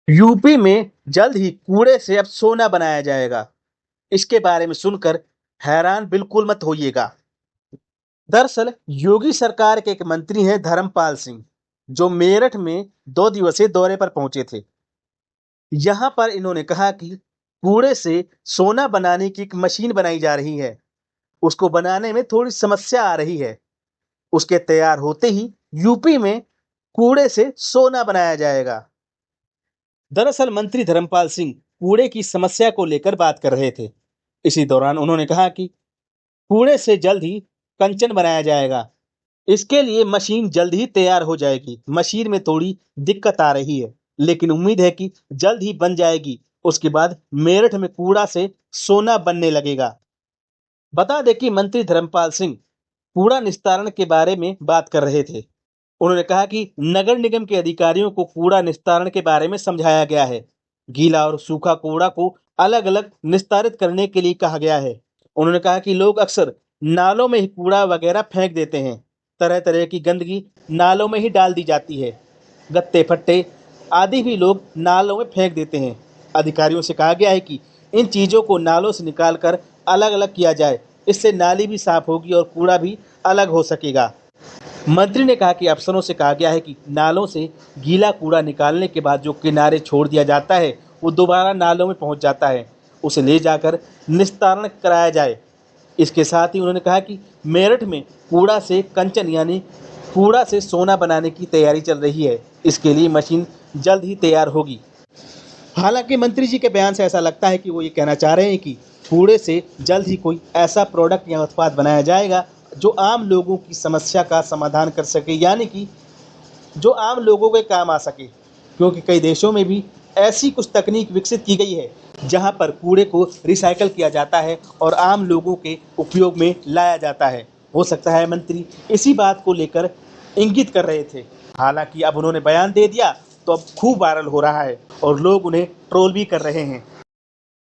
UP में जल्द ही कूड़े से अब सोना बनाया जाएगा। इसके बारे में सुनकर हैरान बिल्कुल मत होइएगा। दरअसल योगी सरकार के एक मंत्री हैं धर्मपाल सिंह, जो मेरठ में 2 दिवसीय दौरे पर पहुंचे थे। यहाँ पर इन्होंने कहा कि कूड़े से सोना बनाने की एक मशीन बनाई जा रही है। उसको बनाने में थोड़ी समस्या आ रही है। उसके तैयार होते ही यूपी में कूड़े से सोना बनाया जाएगा। दरअसल मंत्री धर्मपाल सिंह कूड़े की समस्या को लेकर बात कर रहे थे। इसी दौरान उन्होंने कहा कि कूड़े से जल्द ही कंचन बनाया जाएगा। इसके लिए मशीन जल्द ही तैयार हो जाएगी। मशीन में थोड़ी दिक्कत आ रही है, लेकिन उम्मीद है कि जल्द ही बन जाएगी। उसके बाद मेरठ में कूड़ा से सोना बनने लगेगा। बता दें कि मंत्री धर्मपाल सिंह कूड़ा निस्तारण के बारे में बात कर रहे थे। उन्होंने कहा कि नगर निगम के अधिकारियों को कूड़ा निस्तारण के बारे में समझाया गया है। गीला और सूखा कूड़ा को अलग अलग निस्तारित करने के लिए कहा गया है। उन्होंने कहा कि लोग अक्सर नालों में ही कूड़ा वगैरह फेंक देते हैं। तरह तरह की गंदगी नालों में ही डाल दी जाती है। गत्ते फट्टे आदि भी लोग नालों में फेंक देते हैं। अधिकारियों से कहा गया है कि इन चीज़ों को नालों से निकालकर अलग अलग किया जाए। इससे नाली भी साफ होगी और कूड़ा भी अलग हो सकेगा। मंत्री ने कहा कि अफसरों से कहा गया है कि नालों से गीला कूड़ा निकालने के बाद जो किनारे छोड़ दिया जाता है, वो दोबारा नालों में पहुंच जाता है। उसे ले जाकर निस्तारण कराया जाए। इसके साथ ही उन्होंने कहा कि मेरठ में कूड़ा से कंचन यानी कूड़ा से सोना बनाने की तैयारी चल रही है। इसके लिए मशीन जल्द ही तैयार होगी। हालांकि मंत्री जी के बयान से ऐसा लगता है कि वो ये कहना चाह रहे हैं कि कूड़े से जल्द ही कोई ऐसा प्रोडक्ट या उत्पाद बनाया जाएगा जो आम लोगों की समस्या का समाधान कर सके, यानी कि जो आम लोगों के काम आ सके। क्योंकि कई देशों में भी ऐसी कुछ तकनीक विकसित की गई है जहां पर कूड़े को रिसाइकल किया जाता है और आम लोगों के उपयोग में लाया जाता है। हो सकता है मंत्री इसी बात को लेकर इंगित कर रहे थे। हालांकि अब उन्होंने बयान दे दिया तो अब खूब वायरल हो रहा है और लोग उन्हें ट्रोल भी कर रहे हैं।